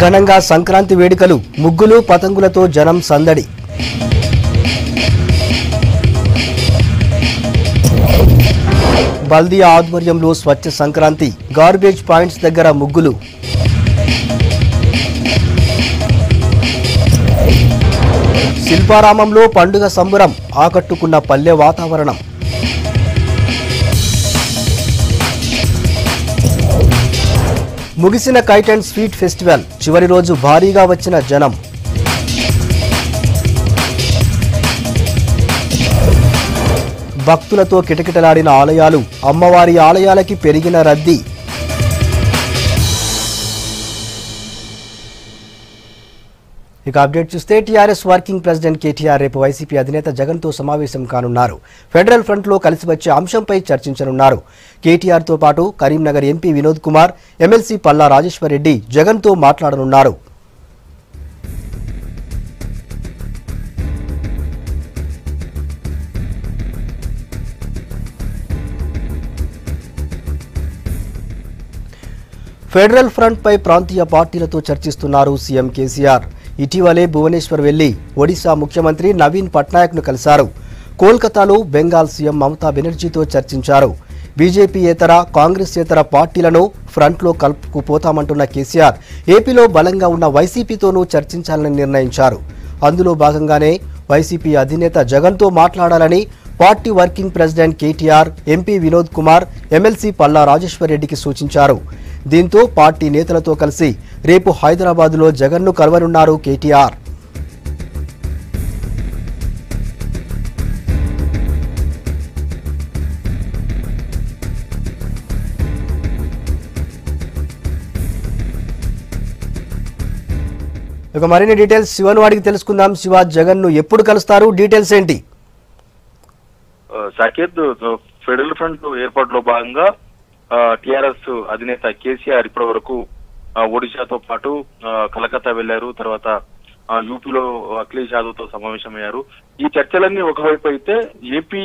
ఘనంగా సంక్రాంతి వేడుకలు ముగ్గులు పతంగులతో జనం సందడి. బల్దియా ఆధ్వర్యంలో స్వచ్ఛ సంక్రాంతి గార్బేజ్ పాయింట్స్ దగ్గర ముగ్గులు. శిల్పారామంలో పండుగ సంబరం ఆకట్టుకున్న పల్లె వాతావరణం. ముగిసిన కైట్ అండ్ స్వీట్ ఫెస్టివల్ చివరి రోజు భారీగా వచ్చిన జనం. భక్తులతో కిటకిటలాడిన ఆలయాలు, అమ్మవారి ఆలయాలకి పెరిగిన రద్దీ. ఇక అప్డేట్ చూస్తే టీఆర్ఎస్ వర్కింగ్ ప్రెసిడెంట్ కేటీఆర్ రేపు వైసీపీ అధినేత జగన్తో సమావేశం కానున్నారు. ఫెడరల్ ఫ్రంట్లో కలిసి వచ్చే అంశంపై చర్చించనున్నారు. కేటీఆర్తో పాటు కరీంనగర్ ఎంపీ వినోద్ కుమార్, ఎమ్మెల్సీ పల్లా రాజేశ్వర్ రెడ్డి జగన్తో మాట్లాడనున్నారు. ఫెడరల్ ఫ్రంట్ పై ప్రాంతీయ పార్టీలతో చర్చిస్తున్నారు సీఎం కేసీఆర్. ఇటీవలే భువనేశ్వర్ వెళ్లి ఒడిశా ముఖ్యమంత్రి నవీన్ పట్నాయక్ను కలిశారు. కోల్కతాలో బెంగాల్ సీఎం మమతా బెనర్జీతో చర్చించారు. బీజేపీయేతర, కాంగ్రెసేతర పార్టీలను ఫ్రంట్లో కలుపుకుపోతామంటున్న కేసీఆర్ ఏపీలో బలంగా ఉన్న వైసీపీతోనూ చర్చించాలని నిర్ణయించారు. అందులో భాగంగానే వైసీపీ అధినేత జగన్తో మాట్లాడాలని party working president KTR, MP Vinod Kumar, MLC Palla Rajeshwar రెడ్డికి సూచించారు. దీంతో పార్టీ నేతలతో కలిసి రేపు హైదరాబాద్లో జగన్ను కలవనున్నారు కేటీఆర్. ఇక మరిన్ని డీటెయిల్స్ శివను అడిగి తెలుసుకుందాం. శివ, జగన్ను ఎప్పుడు కలుస్తారు? డీటెయిల్స్ ఏంటి? సాకేత్, ఫెడరల్ ఫ్రంట్ ఏర్పాటులో భాగంగా టిఆర్ఎస్ అధినేత కేసీఆర్ ఇప్పటి వరకు ఒడిశాతో పాటు కలకత్తా వెళ్లారు. తర్వాత యూపీలో అఖిలేష్ యాదవ్తో సమావేశమయ్యారు. ఈ చర్చలన్నీ ఒకవైపు అయితే ఏపీ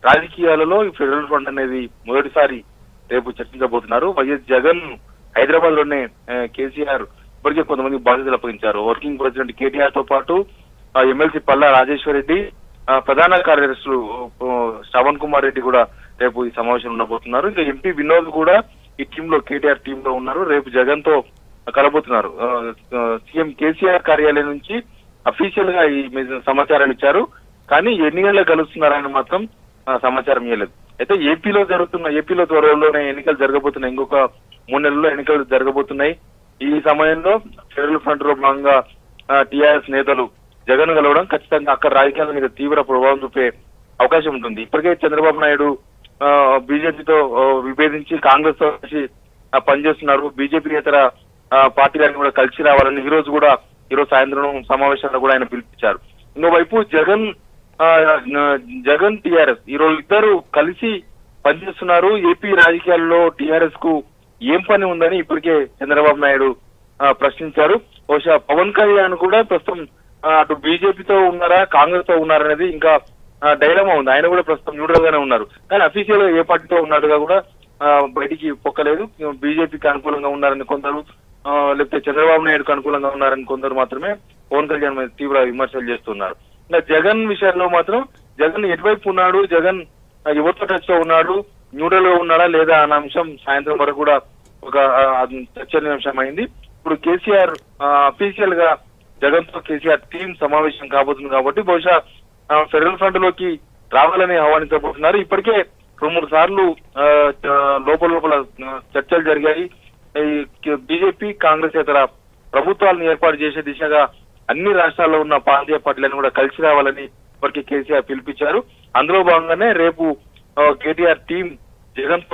రాజకీయాలలో ఈ ఫెడరల్ ఫ్రంట్ అనేది మొదటిసారి రేపు చర్చించబోతున్నారు. వైఎస్ జగన్ హైదరాబాద్ లోనే కేసీఆర్ ఇప్పటికే కొంతమంది బాధ్యతలు అప్పగించారు. వర్కింగ్ ప్రెసిడెంట్ కేటీఆర్ తో పాటు ఎమ్మెల్సీ పల్లా రాజేశ్వర్ రెడ్డి, ప్రధాన కార్యదర్శులు శ్రవణ్ కుమార్ రెడ్డి కూడా రేపు ఈ సమావేశం ఉండబోతున్నారు. ఇంకా ఎంపీ వినోద్ కూడా ఈ టీంలో, కేటీఆర్ టీమ్ లో ఉన్నారు. రేపు జగన్ తో కలబోతున్నారు. సీఎం కేసీఆర్ కార్యాలయం నుంచి అఫీషియల్ గా ఈ సమాచారం ఇచ్చారు. కానీ ఎన్ని గంటలకు కలుస్తున్నారని మాత్రం సమాచారం ఇవ్వలేదు. అయితే ఏపీలో త్వరలోనే ఎన్నికలు జరగబోతున్నాయి. ఇంకొక 3 నెలల్లో ఎన్నికలు జరగబోతున్నాయి. ఈ సమయంలో ఫెడరల్ ఫ్రంట్ లో భాగంగా టీఆర్ఎస్ నేతలు జగన్ కలవడం ఖచ్చితంగా అక్కడ రాజకీయాల మీద తీవ్ర ప్రభావం చూపే అవకాశం ఉంటుంది. ఇప్పటికే చంద్రబాబు నాయుడు బీజేపీతో విభేదించి కాంగ్రెస్ తో కలిసి పనిచేస్తున్నారు. బీజేపీయేతర పార్టీలను కూడా కలిసి రావాలని ఈరోజు సాయంత్రం సమావేశాల్లో కూడా ఆయన పిలిపించారు. ఇంకోవైపు జగన్ టీఆర్ఎస్ ఈరోజు ఇద్దరు కలిసి పనిచేస్తున్నారు. ఏపీ రాజకీయాల్లో టీఆర్ఎస్ కు ఏం పని ఉందని ఇప్పటికే చంద్రబాబు నాయుడు ప్రశ్నించారు. బహుశా పవన్ కళ్యాణ్ కూడా ప్రస్తుతం అటు బీజేపీతో ఉన్నారా, కాంగ్రెస్ తో ఉన్నారనేది ఇంకా డైలమా ఉంది. ఆయన కూడా ప్రస్తుతం న్యూట్రల్ గానే ఉన్నారు. కానీ అఫీషియల్ గా ఏ పార్టీతో ఉన్నట్టుగా కూడా బయటికి పొక్కలేదు. బీజేపీకి అనుకూలంగా ఉన్నారని కొందరు, లేకపోతే చంద్రబాబు నాయుడుకు అనుకూలంగా ఉన్నారని కొందరు మాత్రమే పవన్ కళ్యాణ్ మీద తీవ్ర విమర్శలు చేస్తున్నారు. ఇంకా జగన్ విషయంలో మాత్రం జగన్ ఎటువైపు ఉన్నాడు, జగన్ ఎవరితో టచ్ లో ఉన్నాడు, న్యూట్రల్ గా ఉన్నాడా లేదా అన్న అంశం సాయంత్రం వరకు కూడా ఒక చర్చనీయాంశం అయింది. ఇప్పుడు కేసీఆర్ అఫీషియల్ గా జగన్ తో కేసీఆర్ టీం సమావేశం కాబోతుంది కాబట్టి బహుశా ఫెడరల్ ఫ్రంట్ లోకి రావాలని ఆహ్వానించబోతున్నారు. ఇప్పటికే 2-3 సార్లు లోపల చర్చలు జరిగాయి. బీజేపీ, కాంగ్రెస్ ఇతర ప్రభుత్వాలను ఏర్పాటు చేసే దిశగా అన్ని రాష్ట్రాల్లో ఉన్న ప్రాంతీయ పార్టీలను కూడా కలిసి రావాలని ఇప్పటికే కేసీఆర్ పిలిపించారు. అందులో భాగంగానే రేపు కేటీఆర్ టీం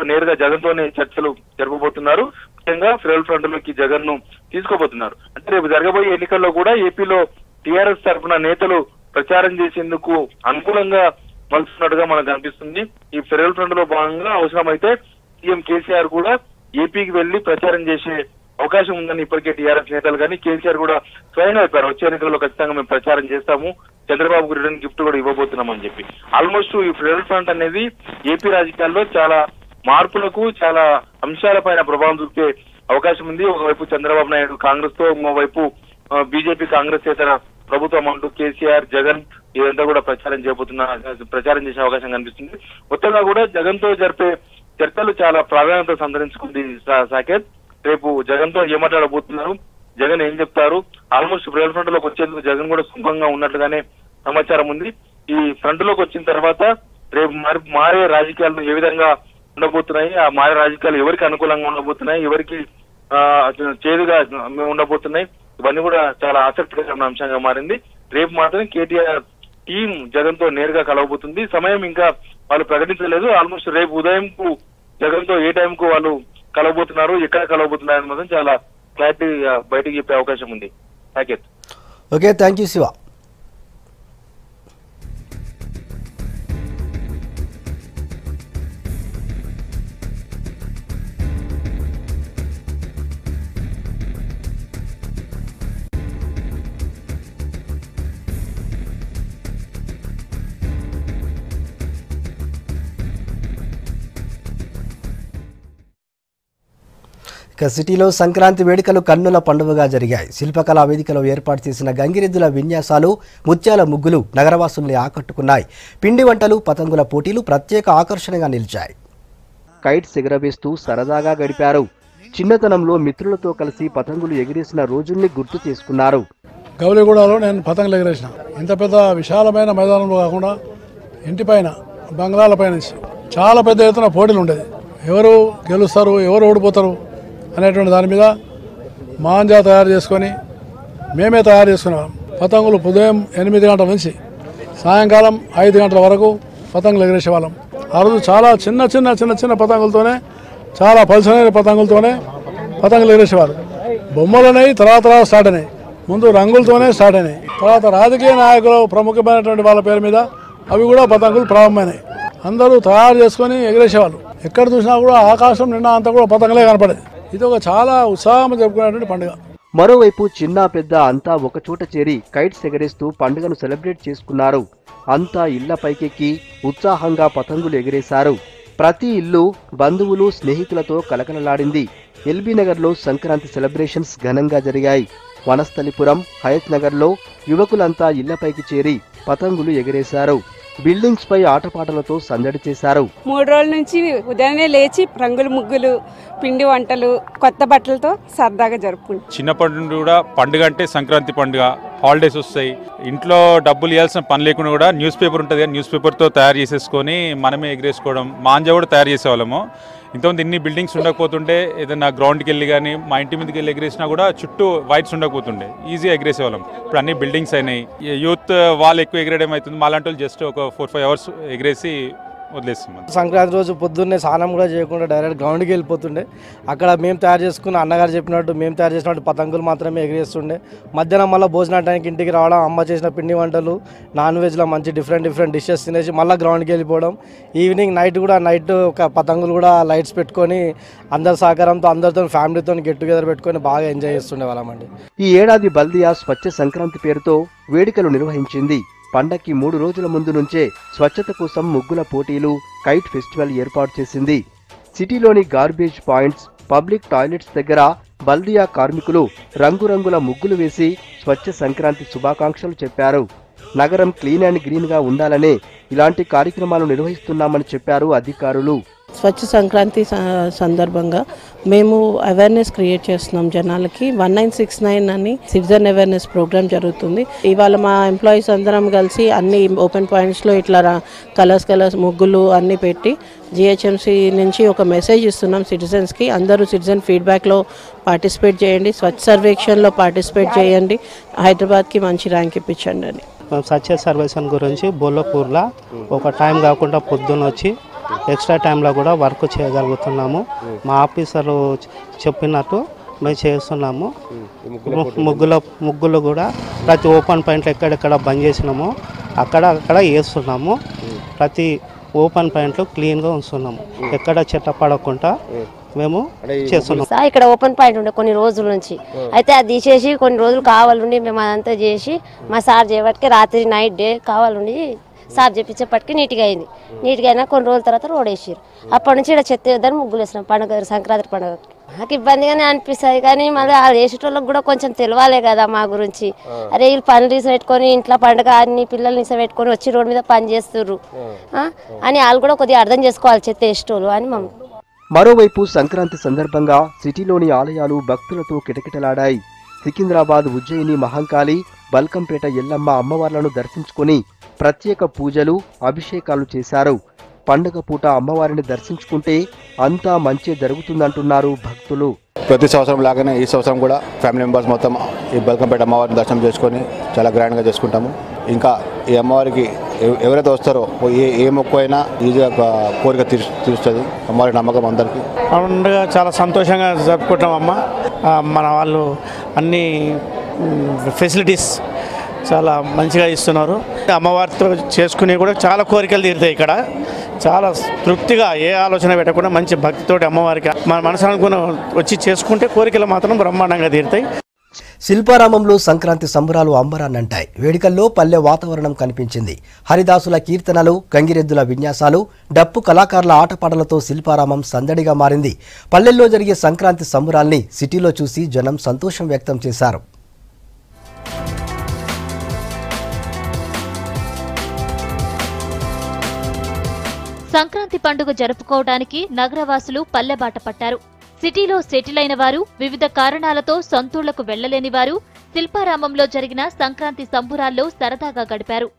నేరుగా జగన్ తోనే చర్చలు జరపబోతున్నారు. ముఖ్యంగా ఫెడరల్ ఫ్రంట్ లోకి జగన్ ను తీసుకోబోతున్నారు. అంటే రేపు జరగబోయే ఎన్నికల్లో కూడా ఏపీలో టీఆర్ఎస్ తరఫున నేతలు ప్రచారం చేసేందుకు అనుకూలంగా మలుస్తున్నట్టుగా మనకు కనిపిస్తుంది. ఈ ఫెడరల్ ఫ్రంట్ లో భాగంగా అవసరమైతే సీఎం కేసీఆర్ కూడా ఏపీకి వెళ్లి ప్రచారం చేసే అవకాశం ఉందని ఇప్పటికే టీఆర్ఎస్ నేతలు కానీ కేసీఆర్ కూడా స్వయంగా చెప్పారు. వచ్చే ఎన్నికల్లో ఖచ్చితంగా మేము ప్రచారం చేస్తాము, చంద్రబాబుకు రిటర్న్ గిఫ్ట్ కూడా ఇవ్వబోతున్నామని చెప్పి. ఆల్మోస్ట్ ఈ ఫెడరల్ ఫ్రంట్ అనేది ఏపీ రాజకీయాల్లో చాలా మార్పులకు, చాలా అంశాలపైన ప్రభావం చూపే అవకాశం ఉంది. ఒకవైపు చంద్రబాబు నాయుడు కాంగ్రెస్ తో, మరోవైపు బీజేపీ కాంగ్రెస్ ఇతర ప్రభుత్వం అంటూ కేసీఆర్, జగన్ ఇదంతా కూడా ప్రచారం చేసే అవకాశం కనిపిస్తుంది. మొత్తంగా కూడా జగన్ తో జరిపే చర్చలు చాలా ప్రాధాన్యత సంతరించుకుంది సాకేత్. రేపు జగన్ తో ఏమాట్లాడబోతున్నారు, జగన్ ఏం చెప్తారు, ఆల్మోస్ట్ ప్రియల్ ఫ్రంట్ లోకి వచ్చేందుకు జగన్ కూడా సుఖంగా ఉన్నట్లుగానే సమాచారం ఉంది. ఈ ఫ్రంట్ లోకి వచ్చిన తర్వాత రేపు మారే రాజకీయాలు ఏ విధంగా ఉండబోతున్నాయి, ఆ మారే రాజకీయాలు ఎవరికి అనుకూలంగా ఉండబోతున్నాయి, ఎవరికి చేదుగా ఉండబోతున్నాయి, ఇవన్నీ కూడా చాలా ఆసక్తికరమైన అంశంగా మారింది. రేపు మాత్రం కేటీఆర్ టీం జగన్ తో నేరుగా కలవబోతుంది. సమయం ఇంకా వాళ్ళు ప్రకటించలేదు. ఆల్మోస్ట్ రేపు ఉదయంకు జగన్ తో ఏ టైంకు వాళ్ళు కలవబోతున్నారు, ఎక్కడ కలవబోతున్నారు అని మాత్రం చాలా క్లారిటీగా బయటకు చెప్పే అవకాశం ఉంది. Saketh. Okay, thank you Siva. సిటీలో సంక్రాంతి వేడుకలు కన్నుల పండుగగా జరిగాయి. శిల్పకళా వేదికలో ఏర్పాటు చేసిన గంగిరెద్దుల విన్యాసాలు, ముత్యాల ముగ్గులు నగరవాసుల్ని ఆకట్టుకున్నాయి. పిండి వంటలు, పతంగుల పోటీలు ప్రత్యేక ఆకర్షణగా నిలిచాయి. కైట్స్ ఎగరవేస్తూ సరదాగా గడిపారు. చిన్నతనంలో మిత్రులతో కలిసి పతంగులు ఎగిరేసిన రోజుల్ని గుర్తు చేసుకున్నారు. గౌలిగూడలో నేను పతంగులు ఎగిరేసిన. ఇంత పెద్ద విశాలమైన మైదానంలో కాకుండా ఇంటిపైన బంగ్లాలపైన చాలా పెద్ద ఎత్తున పోటీలు ఉండేది. ఎవరు గెలుస్తారు, ఎవరు ఓడిపోతారు అనేటువంటి దాని మీద మాంజా తయారు చేసుకొని మేమే తయారు చేసుకునేవాళ్ళం. పతంగులు ఉదయం 8 గంటల నుంచి సాయంకాలం 5 గంటల వరకు పతంగులు ఎగిరేసేవాళ్ళం. ఆ రోజు చాలా చిన్న చిన్న చిన్న చిన్న పతంగులతోనే, చాలా పలుసనైన పతంగులతోనే పతంగులు ఎగిరేసేవారు. బొమ్మలు అనేవి తర్వాత స్టార్ట్ అయినాయి. ముందు రంగులతోనే స్టార్ట్ అయినాయి. తర్వాత రాజకీయ నాయకులు ప్రముఖమైనటువంటి వాళ్ళ పేరు మీద అవి కూడా పతంగులు ప్రారంభమైనాయి. అందరూ తయారు చేసుకొని ఎగిరేసేవాళ్ళు. ఎక్కడ చూసినా కూడా ఆకాశం నిండా అంతా కూడా పతంగులే కనపడేది. ఇది ఒక చాలా ఉత్సాహంగా జరుపుకునేటువంటి పండుగ. మరోవైపు చిన్న పెద్ద అంతా ఒకచోట చేరి కైట్స్ ఎగరేస్తూ పండుగను సెలబ్రేట్ చేసుకున్నారు. అంతా ఇళ్ల పైకెక్కి ఉత్సాహంగా పతంగులు ఎగిరేశారు. ప్రతి ఇల్లు బంధువులు, స్నేహితులతో కలకలలాడింది. ఎల్బీ నగర్లో సంక్రాంతి సెలబ్రేషన్స్ ఘనంగా జరిగాయి. వనస్థలిపురం, హయత్ నగర్లో యువకులంతా ఇళ్లపైకి చేరి పతంగులు ఎగిరేశారు. బిల్డింగ్స్ పై ఆటపాటలతో సందడి చేశారు. 3 రోజుల నుంచి ఉదయాన్నే లేచి రంగుల ముగ్గులు, పిండి వంటలు, కొత్త బట్టలతో సరదాగా జరుపుకుంటాం. చిన్నప్పటి నుండి కూడా పండుగ అంటే సంక్రాంతి పండుగ, హాలిడేస్ వస్తాయి, ఇంట్లో డబ్బులు ఇవ్వాల్సిన పని లేకుండా కూడా న్యూస్ పేపర్ ఉంటుంది, న్యూస్ పేపర్తో తయారు చేసేసుకొని మనమే ఎగిరేసుకోవడం. మాంజా కూడా తయారు చేసేవాళ్ళము. ఇంతకుముందు ఇన్ని బిల్డింగ్స్ ఉండకపోతుండే, ఏదైనా గ్రౌండ్కి వెళ్ళి కానీ మా ఇంటి మీదకి వెళ్ళి ఎగిరేసినా కూడా చుట్టూ వైట్స్ ఉండకపోతుండే, ఈజీగా ఎగిరేసేవాళ్ళం. ఇప్పుడు అన్ని బిల్డింగ్స్ అయినాయి. యూత్ వాళ్ళు ఎక్కువ ఎగిరేయడం అవుతుంది. మాలాంటి వాళ్ళు జస్ట్ ఒక 4-5 అవర్స్ ఎగిరేసి వదిలేస్తున్నాం. సంక్రాంతి రోజు పొద్దున్నే స్నానం కూడా చేయకుండా డైరెక్ట్ గ్రౌండ్కి వెళ్ళిపోతుండే. అక్కడ మేము తయారు చేసుకున్న, అన్నగారు చెప్పినట్టు మేము తయారు చేసినట్టు పతంగులు మాత్రమే ఎగిరేస్తుండే. మధ్యాహ్నం మళ్ళీ భోజనం టైంకి ఇంటికి రావడం, అమ్మ చేసిన పిండి వంటలు, నాన్ వెజ్లో మంచి డిఫరెంట్ డిషెస్ తినేసి మళ్ళీ గ్రౌండ్కి వెళ్ళిపోవడం. ఈవినింగ్ నైట్ ఒక పతంగులు కూడా లైట్స్ పెట్టుకొని అందరి సహకారంతో అందరితో ఫ్యామిలీతో గెట్ టుగెదర్ పెట్టుకొని బాగా ఎంజాయ్ చేస్తుండే వాళ్ళమండి. ఈ ఏడాది బల్దియా స్వచ్ఛ సంక్రాంతి పేరుతో వేడుకలు నిర్వహించింది. పండక్కి 3 రోజుల ముందు నుంచే స్వచ్ఛత కోసం ముగ్గుల పోటీలు, కైట్ ఫెస్టివల్ ఏర్పాటు చేసింది. సిటీలోని గార్బేజ్ పాయింట్స్, పబ్లిక్ టాయిలెట్స్ దగ్గర బల్దియా కార్మికులు రంగురంగుల ముగ్గులు వేసి స్వచ్ఛ సంక్రాంతి శుభాకాంక్షలు చెప్పారు. నగరం క్లీన్ అండ్ గ్రీన్ గా ఉండాలనే ఇలాంటి కార్యక్రమాలు నిర్వహిస్తున్నామని చెప్పారు అధికారులు. స్వచ్ఛ సంక్రాంతి సందర్భంగా మేము అవేర్నెస్ క్రియేట్ చేస్తున్నాం జనాలకి. 1969 అని సిటిజన్ అవేర్నెస్ ప్రోగ్రామ్ జరుగుతుంది. ఇవాళ మా ఎంప్లాయీస్ అందరం కలిసి అన్ని ఓపెన్ పాయింట్స్లో ఇట్లా కలర్స్ ముగ్గులు అన్నీ పెట్టి జిహెచ్ఎంసీ నుంచి ఒక మెసేజ్ ఇస్తున్నాం సిటిజన్స్కి. అందరూ సిటిజన్ ఫీడ్బ్యాక్లో పార్టిసిపేట్ చేయండి, స్వచ్ఛ సర్వేక్షణలో పార్టిసిపేట్ చేయండి, హైదరాబాద్కి మంచి ర్యాంక్ ఇప్పించండి అని. స్వచ్ఛ సర్వేక్షణ గురించి బొల్లపూర్లో ఒక టైం కాకుండా పొద్దున్న వచ్చి ఎక్స్ట్రా టైంలో కూడా వర్క్ చేయగలుగుతున్నాము. మా ఆఫీసర్లు చెప్పినట్టు మేము చేస్తున్నాము. ముగ్గులు కూడా ప్రతి ఓపెన్ పాయింట్లో ఎక్కడెక్కడ బంద్ చేసినామో అక్కడ వేస్తున్నాము. ప్రతి ఓపెన్ పాయింట్లో క్లీన్గా ఉంచున్నాము. ఎక్కడ చెత్త పడకుండా మేము చేస్తున్నాం. ఇక్కడ ఓపెన్ పాయింట్ ఉండే కొన్ని రోజుల నుంచి, అయితే అది తీసేసి కొన్ని రోజులు కావాలండి మేము అదంతా చేసి మా సార్ చేయబట్టి రాత్రి నైట్ డే కావాలండి సార్ చెప్పించేపటికి నీట్గా అయింది. నీట్గా అయినా కొన్ని రోజుల తర్వాత రోడ్ వేసారు. అప్పటి నుంచి ఇక్కడ చెత్త వేద్దని ముగ్గులు వేసినాం పండుగ, సంక్రాంతి పండుగకి. నాకు ఇబ్బందిగానే అనిపిస్తుంది కానీ మళ్ళీ వాళ్ళు వేసేటోళ్ళకి కూడా కొంచెం తెలియాలి కదా మా గురించి. అరే వీళ్ళు పనులు తీసిపెట్టుకొని ఇంట్లో పండుగ అన్ని పిల్లల్ని తీసిపెట్టుకొని వచ్చి రోడ్డు మీద పని చేస్తుర్రు అని వాళ్ళు కూడా కొద్దిగా అర్థం చేసుకోవాలి చెత్త వేసేటోళ్ళు అని మమ్మల్ని. మరోవైపు సంక్రాంతి సందర్భంగా సిటీలోని ఆలయాలు భక్తులతో కిటకిటలాడాయి. సికింద్రాబాద్, ఉజ్జయిని మహంకాళి, బల్కంపేట ఎల్లమ్మ అమ్మవార్లను దర్శించుకుని ప్రత్యేక పూజలు, అభిషేకాలు చేశారు. పండుగ పూట అమ్మవారిని దర్శించుకుంటే అంతా మంచి జరుగుతుందంటున్నారు భక్తులు. ప్రతి సంవత్సరం లాగానే ఈ సంవత్సరం కూడా ఫ్యామిలీ మెంబర్స్ మొత్తం ఈ బల్కంపేట అమ్మవారిని దర్శనం చేసుకొని చాలా గ్రాండ్గా చేసుకుంటాము. ఇంకా ఈ అమ్మవారికి ఎవరైతే వస్తారో ఏ మొక్కు అయినా ఈజీగా కోరిక తీరుస్తుంది. అమ్మవారి నమ్మకం అందరికీ. పండుగ చాలా సంతోషంగా జరుపుకుంటాం అమ్మ. మన వాళ్ళు అన్ని ఫెసిలిటీస్ చాలా మంచిగా ఇస్తున్నారు. అమ్మవారితో చేసుకుని కూడా చాలా కోరికలు తీరుతాయి. ఇక్కడ చాలా తృప్తిగా ఏ ఆలోచన పెట్టకుండా మంచి భక్తితోటి అమ్మవారికి మన మనసు అనుకున్న వచ్చి చేసుకుంటే కోరికలు మాత్రం బ్రహ్మాండంగా తీరుతాయి. శిల్పారామంలో సంక్రాంతి సంబరాలు అంబరాన్నంటాయి. వేడుకల్లో పల్లె వాతావరణం కనిపించింది. హరిదాసుల కీర్తనలు, గంగిరెద్దుల విన్యాసాలు, డప్పు కళాకారుల ఆటపాటలతో శిల్పారామం సందడిగా మారింది. పల్లెల్లో జరిగే సంక్రాంతి సంబరాల్ని సిటీలో చూసి జనం సంతోషం వ్యక్తం చేశారు. సంక్రాంతి పండుగ జరుపుకోవడానికి నగరవాసులు పల్లెబాట పట్టారు. సిటీలో సెటిల్ అయిన వారు, వివిధ కారణాలతో సొంతూళ్లకు వెళ్లలేని వారు శిల్పారామంలో జరిగిన సంక్రాంతి సంబురాల్లో సరదాగా గడిపారు.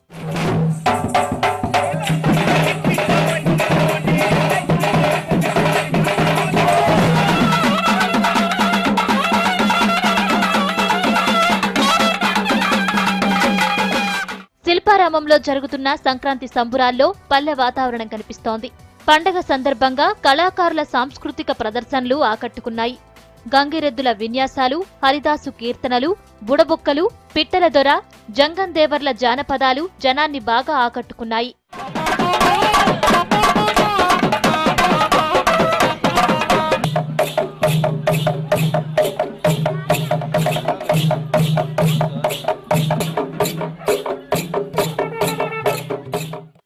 శిల్పారామంలో జరుగుతున్న సంక్రాంతి సంబురాల్లో పల్లె వాతావరణం కనిపిస్తోంది. పండగ సందర్భంగా కళాకారుల సాంస్కృతిక ప్రదర్శనలు ఆకట్టుకున్నాయి. గంగిరెద్దుల విన్యాసాలు, హరిదాసు కీర్తనలు, బుడబుక్కలు, పిట్టల దొర, జంగందేవర్ల జానపదాలు జనాన్ని బాగా ఆకట్టుకున్నాయి.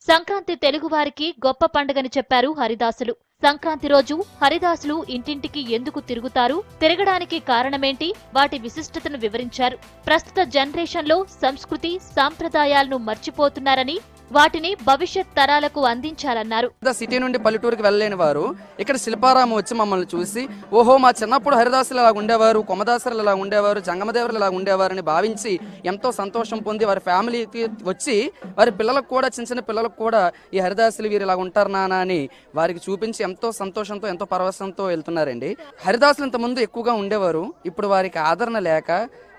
సంక్రాంతి తెలుగువారికి గొప్ప పండుగని చెప్పారు హరిదాసులు. సంక్రాంతి రోజు హరిదాసులు ఇంటింటికి ఎందుకు తిరుగుతారు, తిరగడానికి కారణమేంటి, వాటి విశిష్టతను వివరించారు. ప్రస్తుత జనరేషన్లో సంస్కృతి, సాంప్రదాయాలను మర్చిపోతున్నారని, వాటిని భవిష్యత్ తరాలకు అందించాలన్నారు. సిటీ నుండి పల్లెటూరుకి వెళ్ళలేని వారు ఇక్కడ శిల్పారామం వచ్చి మమ్మల్ని చూసి, ఓహో మా చిన్నప్పుడు హరిదాసులు ఇలా ఉండేవారు, కొమదాసులు ఇలా ఉండేవారు, జంగమదేవులు ఇలా ఉండేవారని భావించి ఎంతో సంతోషం పొంది వారి ఫ్యామిలీకి వచ్చి వారి పిల్లలకు కూడా, చిన్న చిన్న పిల్లలకు కూడా ఈ హరిదాసులు వీరు ఇలా ఉంటారు నానా అని వారికి చూపించి ఎంతో సంతోషంతో, ఎంతో పరవశంతో వెళ్తున్నారండి. హరిదాసులు ఇంతకుముందు ఎక్కువగా ఉండేవారు, ఇప్పుడు వారికి ఆదరణ లేక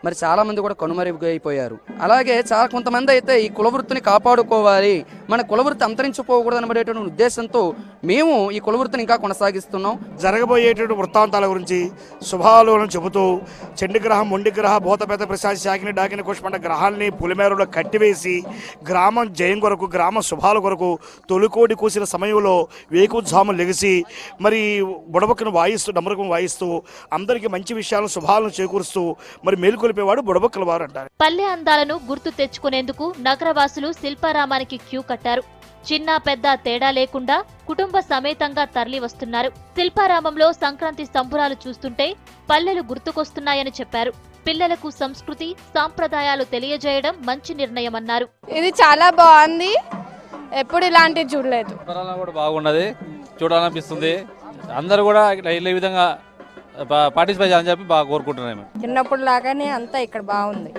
మరి చాలా మంది కూడా కనుమరుగైపోయారు. అలాగే చాలా కొంతమంది అయితే ఈ కులవృత్తిని కాపాడుకోవాలి, మన కులవృత్తి అంతరించిపోకూడదు అనబడేటువంటి ఉద్దేశంతో మేము ఈ కులవృత్తిని ఇంకా కొనసాగిస్తున్నాం. జరగబోయేటువంటి వృత్తాంతాల గురించి శుభాలను చెబుతూ చండిగ్రహం, మొండిగ్రహ, భూతపేత, ప్రశాంతి, శాకిని, డాకిని, కుష్మండ గ్రహాల్ని పులిమేరలో కట్టివేసి గ్రామం జయం కొరకు, గ్రామ శుభాల కొరకు తొలికోడి కూసిన సమయంలో వేకుజాము లెగిసి మరి బుడబక్కను వాయిస్తూ, డమరుకం వాయిస్తూ అందరికీ మంచి విషయాలను, శుభాలను చేకూరుస్తూ మరి మేలుకొలిపేవాడు బుడబక్కల వారు అంటారు. పల్లె అందాలను గుర్తు తెచ్చుకునేందుకు నగరవాసులు శిల్పారామానికి క్యూ కట్టారు. చిన్న పెద్ద తేడా లేకుండా కుటుంబ సమేతంగా తరలి వస్తున్నారు. శిల్పారామంలో సంక్రాంతి సంబురాలు చూస్తుంటే పల్లెలు గుర్తుకొస్తున్నాయని చెప్పారు. పిల్లలకు సంస్కృతి, సాంప్రదాయాలు తెలియజేయడం మంచి నిర్ణయమన్నారు. ఇది చాలా బాగుంది, ఎప్పుడు ఇలాంటివి చూడలేదు. కూడా బాగున్నది, చూడాలనిపిస్తుంది. అందరూ కూడా ఈ విధంగా పార్టిసిపేట్ చేయాలని చెప్పి బాగా కోరుకుంటున్నాము. చిన్నప్పుడు లాగానే అంతా ఇక్కడ బాగుంది,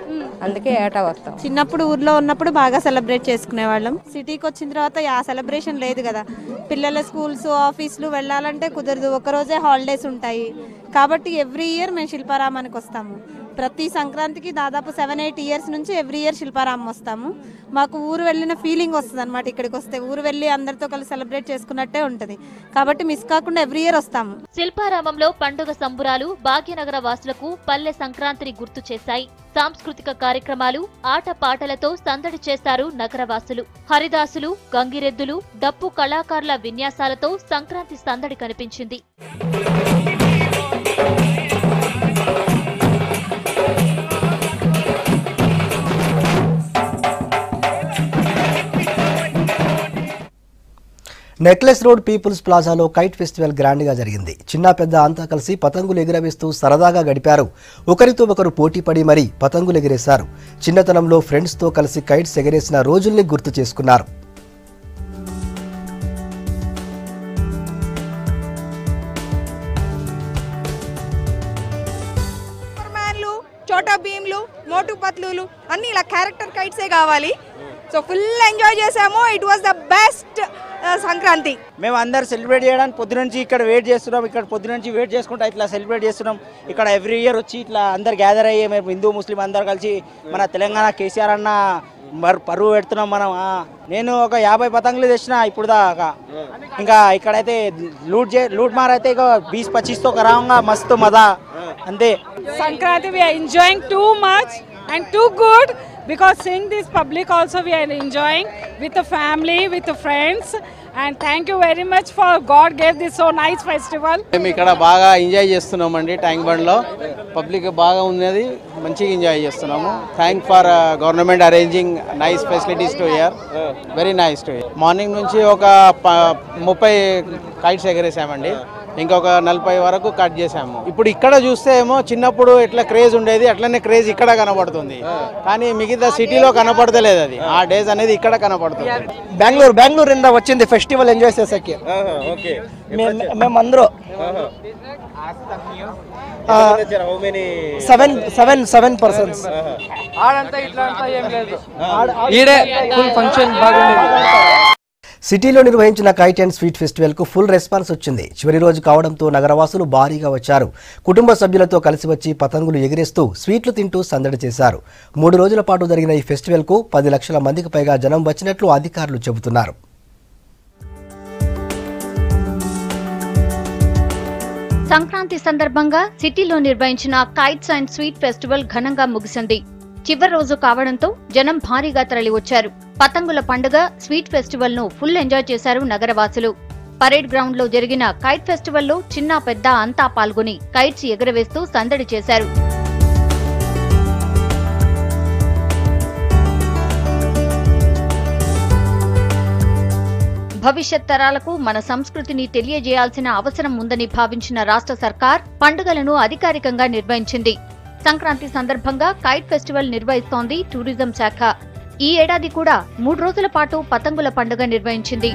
అందుకే ఏటా వస్తాం. చిన్నప్పుడు ఊర్లో ఉన్నప్పుడు బాగా సెలబ్రేట్ చేసుకునే వాళ్ళం. సిటీకి వచ్చిన తర్వాత ఆ సెలబ్రేషన్ లేదు కదా. పిల్లల స్కూల్స్, ఆఫీసులు వెళ్ళాలంటే కుదరదు, ఒకరోజే హాలిడేస్ ఉంటాయి. కాబట్టి ఎవ్రీ ఇయర్ మేము శిల్పారామానికి వస్తాము. ప్రతి సంక్రాంతికి దాదాపు 7-8 ఇయర్స్ నుంచి ఎవ్రీ ఇయర్ శిల్పారామం వస్తాము. మాకు ఊరు వెళ్ళిన ఫీలింగ్ వస్తుంది అనమాట. ఇక్కడికి వస్తే ఊరు వెళ్ళి అందరితో కలిసి సెలబ్రేట్ చేసుకున్నట్టే ఉంటుంది. కాబట్టి మిస్ కాకుండా ఎవ్రీ ఇయర్ వస్తాము. శిల్పారామంలో పండుగ సంబురాలు భాగ్యనగర వాసులకు పల్లె సంక్రాంతిని గుర్తు చేశాయి. సాంస్కృతిక కార్యక్రమాలు, ఆట పాటలతో సందడి చేశారు నగరవాసులు. హరిదాసులు, గంగిరెద్దులు, డప్పు కళాకారుల విన్యాసాలతో సంక్రాంతి సందడి కనిపించింది. నెక్లెస్ రోడ్ పీపుల్స్ ప్లాజాలో కైట్ ఫెస్టివల్ గ్రాండ్ గా జరిగింది. చిన్న పెద్ద అంతా కలిసి పతంగులు ఎగురవేస్తూ సరదాగా గడిపారు. ఒకరితో ఒకరు పోటీపడి మరీ పతంగులు ఎగిరేశారు. చిన్నతనంలో ఫ్రెండ్స్ తో కలిసి కైట్స్ ఎగరేసిన రోజుల్ని గుర్తు చేసుకున్నారు. చోటా భీమ్లు, మోటు పత్లులు అన్ని ఇలా క్యారెక్టర్ కైట్సే కావాలి. సో ఫుల్ ఎంజాయ్ చేసాము. It was the best Sankranti. మేము అందరు సెలబ్రేట్ చేయడానికి పొద్దునుంచి ఇక్కడ వెయిట్ చేస్తున్నాం. ఇక్కడ పొద్దునుంచి వెయిట్ చేసుకుంటా ఇట్లా సెలబ్రేట్ చేస్తున్నాం. ఇక్కడ ఎవ్రీ ఇయర్ వచ్చి ఇట్లా అందరు గ్యాదర్ అయ్యి మేము హిందూ ముస్లిం అందరు కలిసి మన తెలంగాణ కేసీఆర్ అన్న పరువు పెడుతున్నాం మనం. నేను ఒక 50 పతంగులు తెచ్చిన ఇప్పుడు దాకా. ఇంకా ఇక్కడైతే లూట్ మార్ అయితే ఇక 20-25 తో కరాంగా మస్తు మజా అంతే. Sankranti we are enjoying too much and too good because seeing this public also we are enjoying with the family, with the friends, and thank you very much for God gave this so nice festival. మేము ఇక్కడ బాగా enjoy చేస్తున్నామండి. Tank bund లో public బాగా ఉన్నది, మంచిగా enjoy చేస్తున్నాము. Thank for government arranging nice facilities to hear. Very nice to hear. Morning నుంచి ఒక 30 కైట్స్ ఎగరేసామండి. ఇంకొక 40 వరకు కట్ చేసాము. ఇప్పుడు ఇక్కడ చూస్తే ఏమో చిన్నప్పుడు ఎట్లా క్రేజ్ ఉండేది అట్లనే క్రేజ్ ఇక్కడ కనపడుతుంది, కానీ మిగతా సిటీలో కనపడతలేదు. అది ఆ డేస్ అనేది ఇక్కడ కనపడుతుంది. బెంగళూరు ఇంద వచ్చింది ఫెస్టివల్ ఎంజాయ్ చేసేకి. మేమందరూ 7 పర్సన్స్. సిటీలో నిర్వహించిన కైట్ అండ్ స్వీట్ ఫెస్టివల్ కు ఫుల్ రెస్పాన్స్ వచ్చింది. చివరి రోజు కావడంతో నగరవాసులు భారీగా వచ్చారు. కుటుంబ సభ్యులతో కలిసి వచ్చి పతంగులు ఎగిరేస్తూ స్వీట్లు తింటూ సందడి చేశారు. 3 రోజుల పాటు జరిగిన ఈ ఫెస్టివల్ కు 10 లక్షల మందికి పైగా జనం వచ్చినట్లు అధికారులు చెబుతున్నారు. సంక్రాంతి సందర్భంగా సిటీలో నిర్వహించిన కైట్స్ అండ్ స్వీట్ ఫెస్టివల్ ఘనంగా ముగిసింది. చివరి రోజు కావడంతో జనం భారీగా తరలివచ్చారు. పతంగుల పండుగ స్వీట్ ఫెస్టివల్ ను ఫుల్ ఎంజాయ్ చేశారు నగరవాసులు. పరేడ్ గ్రౌండ్ లో జరిగిన కైట్ ఫెస్టివల్ లో చిన్న పెద్ద అంతా పాల్గొని కైట్స్ ఎగరవేస్తూ సందడి చేశారు. భవిష్యత్ తరాలకు మన సంస్కృతిని తెలియజేయాల్సిన అవసరం ఉందని భావించిన రాష్ట్ర సర్కార్ పండుగలను అధికారికంగా నిర్వహించింది. సంక్రాంతి సందర్భంగా కైట్ ఫెస్టివల్ నిర్వహిస్తోంది టూరిజం శాఖ. ఈ ఏడాది కూడా 3 రోజుల పాటు పతంగుల పండుగ నిర్వహించింది.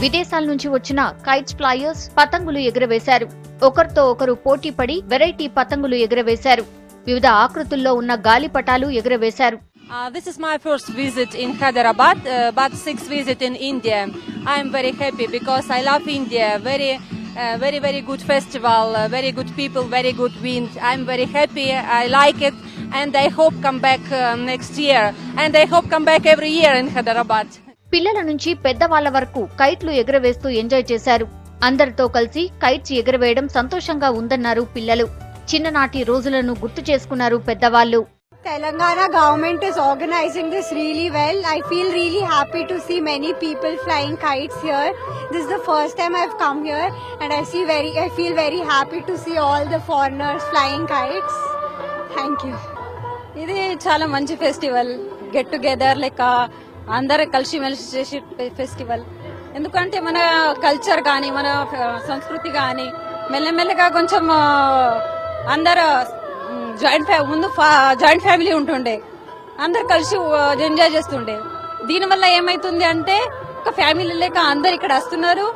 విదేశాల నుంచి వచ్చిన కైట్స్ ఫ్లైయర్స్ పతంగులు ఎగురవేశారు. ఒకరితో ఒకరు పోటీపడి వెరైటీ పతంగులు ఎగురవేశారు. వివిధ ఆకృతుల్లో ఉన్న గాలిపటాలు ఎగురవేశారు. This is my first visit in Hyderabad, but 6th visit in India. I am very happy because I love India. Very good festival, very good people, very good wind. I am very happy. I like it, and I hope come back next year. And I hope come back every year in Hyderabad. పిల్లల నుంచి పెద్దవాళ్ల వరకు కైట్లు ఎగురవేస్తూ enjoy చేశారు. అందరితో కలిసి kites ఎగురవేయడం సంతోషంగా ఉందన్నారు పిల్లలు. చిన్ననాటి రోజులను గుర్తు చేసుకున్నారు పెద్దవాళ్లు. Telangana government is organizing this really well. I feel really happy to see many people flying kites here. This is the first time I've come here, and I feel very happy to see all the foreigners flying kites. Thank you. ఇది చాలా మంచి festival. Get together లెక్క అందరూ కలిసిమెలిసి చేసే festival. ఎందుకంటే మన culture కానీ మన సంస్కృతి కానీ మెల్లమెల్లగా కొంచెం అందరూ జాయింట్ ఫ్యామిలీ ఉంటుండే, అందరు కలిసి ఎంజాయ్ చేస్తుండే. దీనివల్ల ఏమైతుంది అంటే ఒక ఫ్యామిలీ లెక్క అందరు ఇక్కడ వస్తున్నారు,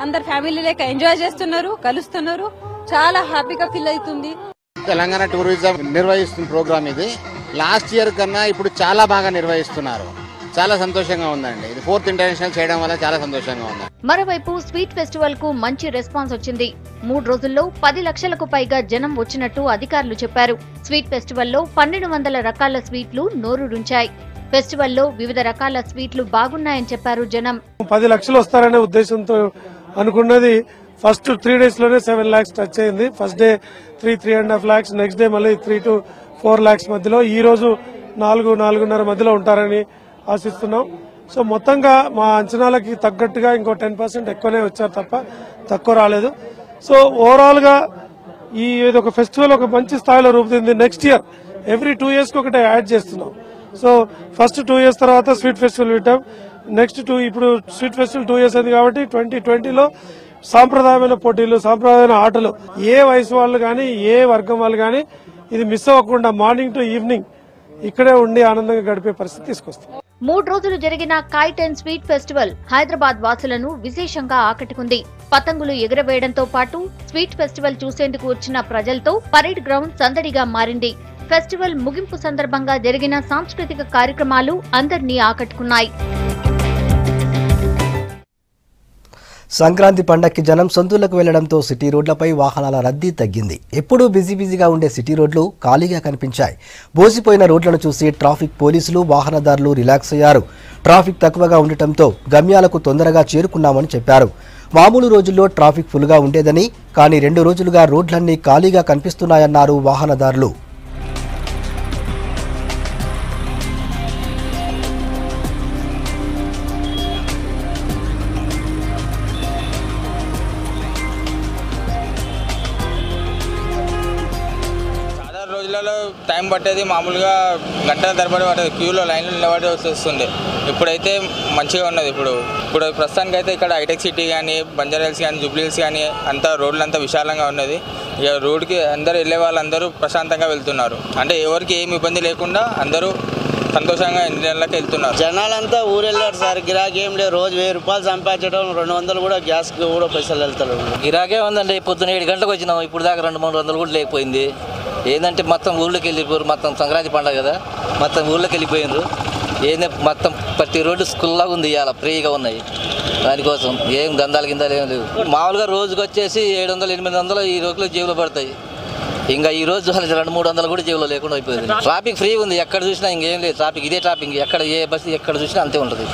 అందరు ఫ్యామిలీ లెక్క ఎంజాయ్ చేస్తున్నారు, కలుస్తున్నారు. చాలా హ్యాపీగా ఫీల్ అవుతుంది. తెలంగాణ టూరిజం నిర్వహిస్తున్న ప్రోగ్రామ్ ఇది. లాస్ట్ ఇయర్ కన్నా ఇప్పుడు చాలా బాగా నిర్వహిస్తున్నారు. చాలా సంతోషంగా ఉందండి. ఇది 4th ఇంటర్నేషనల్ చేయడం వల్ల చాలా సంతోషంగా ఉంది. మరోవైపు స్వీట్ ఫెస్టివల్ కు మంచి రెస్పాన్స్ వచ్చింది. 3 రోజుల్లో 10 లక్షలకు పైగా జనం వచ్చినట్టు అధికారులు చెప్పారు. స్వీట్ ఫెస్టివల్లో 1200 రకాల స్వీట్లు నోరూరుంచాయి. ఫెస్టివల్లో వివిధ రకాల స్వీట్లు బాగున్నాయని చెప్పారు జనం. 10 లక్షలు వస్తారనే ఉద్దేశంతో అనుకున్నది. ఫస్ట్ 3 days లోనే 7 lakhs టచ్ అయింది. First day 3.5 lakhs, next day మళ్ళీ 3 to 4 lakhs మధ్యలో, ఈ రోజు 4-4.5 మధ్యలో ఉంటారని ఆశిస్తున్నాం. సో మొత్తంగా మా అంచనాలకి తగ్గట్టుగా ఇంకో 10% ఎక్కువనే వచ్చారు తప్ప తక్కువ రాలేదు. సో ఓవరాల్ గా ఈ ఒక ఫెస్టివల్ ఒక మంచి స్థాయిలో రూపుదిద్దింది. నెక్స్ట్ ఇయర్ ఎవ్రీ 2 years ఒకటి యాడ్ చేస్తున్నాం. సో ఫస్ట్ 2 years తర్వాత స్వీట్ ఫెస్టివల్ పెట్టాం. నెక్స్ట్ ఇప్పుడు స్వీట్ ఫెస్టివల్ 2 years అయింది కాబట్టి 2020లో సాంప్రదాయమైన పోటీలు, సాంప్రదాయమైన ఆటలు ఏ వయసు వాళ్ళు కానీ ఏ వర్గం వాళ్ళు కానీ ఇది మిస్ అవ్వకుండా మార్నింగ్ టు ఈవినింగ్ ఇక్కడే ఉండి ఆనందంగా గడిపే పరిస్థితి తీసుకొస్తాం. 3 రోజులు జరిగిన kite and sweet festival Hyderabad వాసులను విశేషంగా ఆకట్టుకుంది. పతంగులు ఎగురవేయడంతో పాటు స్వీట్ ఫెస్టివల్ చూసేందుకు వచ్చిన ప్రజలతో పరేడ్ గ్రౌండ్ సందడిగా మారింది. ఫెస్టివల్ ముగింపు సందర్భంగా జరిగిన సాంస్కృతిక కార్యక్రమాలు అందరినీ ఆకట్టుకున్నాయి. సంక్రాంతి పండక్కి జనం సొంతూళ్లకు వెళ్లడంతో సిటీ రోడ్లపై వాహనాల రద్దీ తగ్గింది. ఎప్పుడూ బిజీగా ఉండే సిటీ రోడ్లు ఖాళీగా కనిపించాయి. బోసిపోయిన రోడ్లను చూసి ట్రాఫిక్ పోలీసులు, వాహనదారులు రిలాక్స్ అయ్యారు. ట్రాఫిక్ తక్కువగా ఉండటంతో గమ్యాలకు తొందరగా చేరుకున్నామని చెప్పారు. మామూలు రోజుల్లో ట్రాఫిక్ ఫుల్గా ఉండేదని, కానీ 2 రోజులుగా రోడ్లన్నీ ఖాళీగా కనిపిస్తున్నాయన్నారు వాహనదారులు. టైం పట్టేది, మామూలుగా గంటల తరబడి పట్టేది, క్యూలో లైన్లో నిలబడి వస్తుండే. ఇప్పుడైతే మంచిగా ఉన్నది. ఇప్పుడు ప్రస్తుతానికి అయితే ఇక్కడ హైటెక్ సిటీ కానీ, బంజారా హిల్స్ కానీ, జూబ్లీ హిల్స్ కానీ అంతా రోడ్లు అంతా విశాలంగా ఉన్నది. ఇక రోడ్కి అందరూ వెళ్ళే వాళ్ళందరూ ప్రశాంతంగా వెళ్తున్నారు. అంటే ఎవరికి ఏమి ఇబ్బంది లేకుండా అందరూ సంతోషంగా ఇండియాలోకి వెళ్తున్నారు. జనాలంతా ఊరు వెళ్ళారు సార్. గిరాకీ ఏం లేదు. రోజు 1000 రూపాయలు సంపాదించడం, 200 కూడా గ్యాస్కి కూడా పైసలు వెళ్తారు. గిరాకే ఉందండి. పొద్దున్న 7 గంటలకు వచ్చినాం, ఇప్పుడు దాకా 200-300 కూడా లేకపోయింది. ఏంటంటే మొత్తం ఊళ్ళోకి వెళ్ళిపోయారు. మొత్తం సంక్రాంతి పండుగ కదా, మొత్తం ఊళ్ళోకి వెళ్ళిపోయినారు. ఏంటంటే మొత్తం ప్రతి రోడ్డు స్కూల్లాగా ఉంది, ఇవాళ ఫ్రీగా ఉన్నాయి. దానికోసం ఏం గంధాలు ఏం లేవు. మామూలుగా రోజుకి వచ్చేసి 700-800 ఈ రోజులో జేబులో పడతాయి. ఇంకా ఈ రోజు 200-300 కూడా జేబులో లేకుండా అయిపోయింది. ట్రాఫిక్ ఫ్రీ ఉంది, ఎక్కడ చూసినా ఇంకేం లేదు. ట్రాఫిక్ ఇదే ట్రాఫిక్, ఎక్కడ ఏ బస్సు ఎక్కడ చూసినా అంతే ఉంటుంది.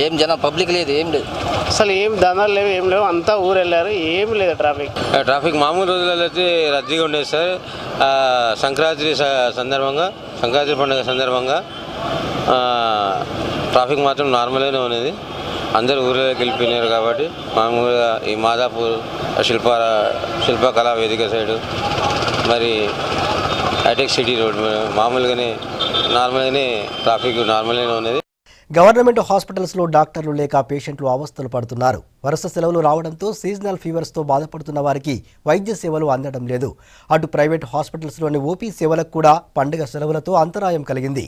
ఏం జనం పబ్లిక్ లేదు, ఏం లేదు. అసలు ఏం దందాలు లేవు, ఏం లేవు. అంతా ఊరు వెళ్ళారు, ఏం లేదు ట్రాఫిక్ మామూలు రోజులలో అయితే రద్దీగా ఉండేది సార్. సంక్రాంతి పండుగ సందర్భంగా ట్రాఫిక్ మాత్రం నార్మల్గానే ఉన్నది. అందరూ ఊరిలోకి వెళ్ళిపోయినారు కాబట్టి మామూలుగా ఈ మాదాపూర్ శిల్పకళా వేదిక సైడు, మరి హైటెక్ సిటీ రోడ్ మామూలుగానే నార్మల్గానే ట్రాఫిక్ నార్మల్గానే ఉన్నది. గవర్నమెంట్ హాస్పిటల్స్లో డాక్టర్లు లేక పేషెంట్లు అవస్థలు పడుతున్నారు. వరుస సెలవులు రావడంతో సీజనల్ ఫీవర్స్తో బాధపడుతున్న వారికి వైద్య సేవలు అందడం లేదు. అటు ప్రైవేట్ హాస్పిటల్స్లోని ఓపీ సేవలకు కూడా పండుగ సెలవులతో అంతరాయం కలిగింది.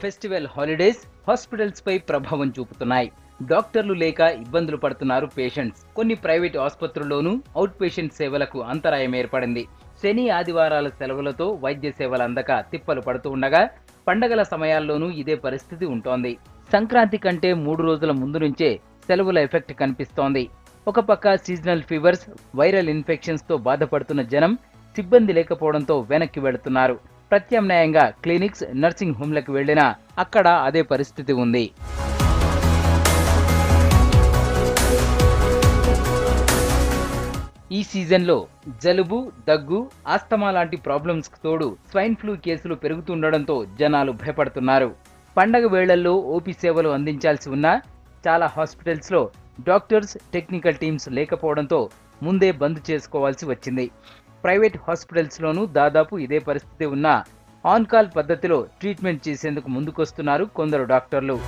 ఫెస్టివల్ హాలిడేస్ హాస్పిటల్స్ పై ప్రభావం చూపుతున్నాయి. డాక్టర్లు లేక ఇబ్బందులు పడుతున్నారు పేషెంట్స్. కొన్ని ప్రైవేట్ ఆసుపత్రుల్లోనూ అవుట్ పేషెంట్ సేవలకు అంతరాయం ఏర్పడింది. శని ఆదివారాల సెలవులతో వైద్య సేవలు అందక తిప్పలు పడుతూ ఉండగా పండగల సమయాల్లోనూ ఇదే పరిస్థితి ఉంటోంది. సంక్రాంతి కంటే 3 రోజుల ముందు నుంచే సెలవుల ఎఫెక్ట్ కనిపిస్తోంది. ఒక పక్క సీజనల్ ఫీవర్స్, వైరల్ ఇన్ఫెక్షన్స్ తో బాధపడుతున్న జనం సిబ్బంది లేకపోవడంతో వెనక్కి వెళుతున్నారు. ప్రత్యామ్నాయంగా క్లినిక్స్, నర్సింగ్ హోమ్లకు వెళ్లినా అక్కడ అదే పరిస్థితి ఉంది. ఈ సీజన్లో జలుబు, దగ్గు, ఆస్తమా లాంటి ప్రాబ్లమ్స్ తోడు స్వైన్ ఫ్లూ కేసులు పెరుగుతుండడంతో జనాలు భయపడుతున్నారు. పండగ వేళల్లో ఓపీ సేవలు అందించాల్సి ఉన్నా చాలా హాస్పిటల్స్లో డాక్టర్స్, టెక్నికల్ టీమ్స్ లేకపోవడంతో ముందే బంద్ చేసుకోవాల్సి వచ్చింది. ప్రైవేట్ హాస్పిటల్స్లోనూ దాదాపు ఇదే పరిస్థితి ఉన్నా ఆన్ కాల్ పద్ధతిలో ట్రీట్మెంట్ చేసేందుకు ముందుకొస్తున్నారు కొందరు డాక్టర్లు.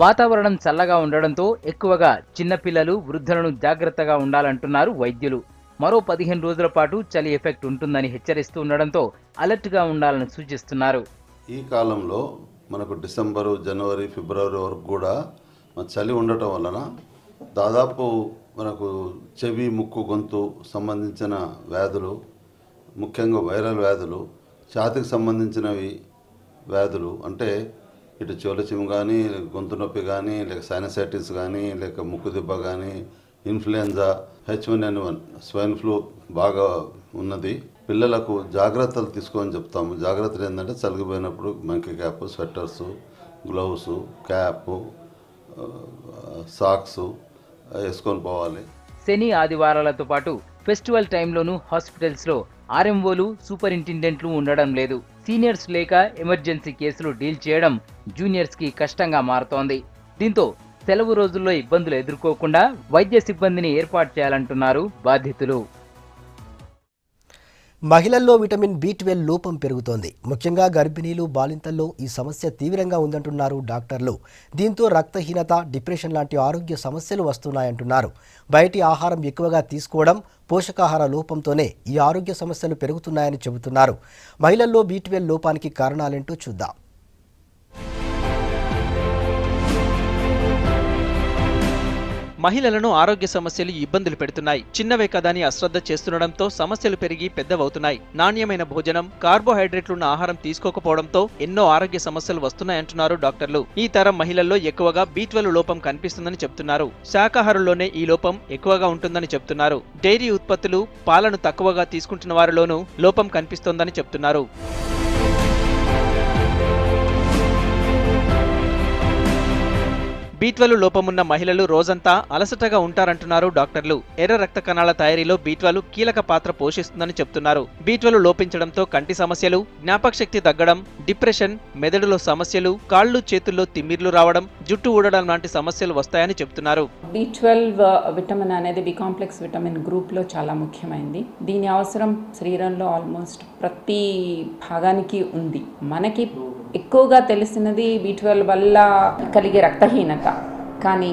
వాతావరణం చల్లగా ఉండడంతో ఎక్కువగా చిన్నపిల్లలు, వృద్ధులను జాగ్రత్తగా ఉండాలంటున్నారు వైద్యులు. మరో 15 రోజుల పాటు చలి ఎఫెక్ట్ ఉంటుందని హెచ్చరిస్తూ ఉండడంతో అలర్ట్గా ఉండాలని సూచిస్తున్నారు. ఈ కాలంలో మనకు డిసెంబరు, జనవరి, ఫిబ్రవరి వరకు కూడా చలి ఉండటం వలన దాదాపు మనకు చెవి, ముక్కు, గొంతు సంబంధించిన వ్యాధులు, ముఖ్యంగా వైరల్ వ్యాధులు, ఛాతీకి సంబంధించినవి వ్యాధులు అంటే ఇటు చోలచిమ్ కానీ, గొంతు నొప్పి కానీ, లేక సైనసైటిస్ కానీ, లేక ముక్కు దిబ్బ కానీ, ఇన్ఫ్లుయెంజా, H1N1 స్వైన్ ఫ్లూ బాగా ఉన్నది. పిల్లలకు జాగ్రత్తలు తీసుకోని చెప్తాము. జాగ్రత్తలు ఏంటంటే చలిగిపోయినప్పుడు monkey cap, sweaters, గ్లౌసు, cap, socks వేసుకొని పోవాలి. శని ఆదివారాలతో పాటు ఫెస్టివల్ టైంలోనూ హాస్పిటల్స్లో ఆర్ఎంఓలు, సూపరింటెండెంట్లు ఉండడం లేదు. సీనియర్స్ లేక ఎమర్జెన్సీ కేసులు డీల్ చేయడం జూనియర్స్కి కష్టంగా మారుతోంది. దీంతో సెలవు రోజుల్లో ఇబ్బందులు ఎదుర్కోకుండా వైద్య సిబ్బందిని ఏర్పాటు చేయాలంటున్నారు బాధితులు. మహిళల్లో విటమిన్ B12 లోపం పెరుగుతోంది. ముఖ్యంగా గర్భిణీలు, బాలింతల్లో ఈ సమస్య తీవ్రంగా ఉందంటున్నారు డాక్టర్లు. దీంతో రక్తహీనత, డిప్రెషన్ లాంటి ఆరోగ్య సమస్యలు వస్తున్నాయంటున్నారు. బయటి ఆహారం ఎక్కువగా తీసుకోవడం, పోషకాహార లోపంతోనే ఈ ఆరోగ్య సమస్యలు పెరుగుతున్నాయని చెబుతున్నారు. మహిళల్లో B12 లోపానికి కారణాలేంటో చూద్దాం. మహిళలను ఆరోగ్య సమస్యలు ఇబ్బందులు పెడుతున్నాయి. చిన్నవే కదని అశ్రద్ధ చేస్తుండటంతో సమస్యలు పెరిగి పెద్దవవుతున్నాయి. నాణ్యమైన భోజనం, కార్బోహైడ్రేట్లున్న ఆహారం తీసుకోకపోవడంతో ఎన్నో ఆరోగ్య సమస్యలు వస్తున్నాయంటున్నారు డాక్టర్లు. ఈ తరం మహిళల్లో ఎక్కువగా B12 లోపం కనిపిస్తుందని చెప్తున్నారు. శాకాహారుల్లోనే ఈ లోపం ఎక్కువగా ఉంటుందని చెప్తున్నారు. డైరీ ఉత్పత్తులు, పాలను తక్కువగా తీసుకుంటున్న వారిలోనూ లోపం కనిపిస్తోందని చెప్తున్నారు. B12 లోపమున్న మహిళలు రోజంతా అలసటగా ఉంటారంటున్నారు డాక్టర్లు. ఎర్ర రక్త కణాల తయారీలో B12 కీలక పాత్ర పోషిస్తుందని చెప్తున్నారు. B12 లోపించడంతో కంటి సమస్యలు, జ్ఞాపకశక్తి తగ్గడం, డిప్రెషన్, మెదడులో సమస్యలు, కాళ్ళు చేతుల్లో తిమ్మిర్లు రావడం, జుట్టు ఊడడం లాంటి సమస్యలు వస్తాయని చెప్తున్నారు. B12 విటమిన్ అనేది బి కాంప్లెక్స్ విటమిన్ గ్రూప్లో చాలా ముఖ్యమైనది. దీని అవసరం శరీరంలో ఆల్మోస్ట్ ప్రతి భాగానికి ఉంది. మనకి ఎక్కువగా తెలిసినది B12 వల్ల కలిగే రక్తహీనత. కానీ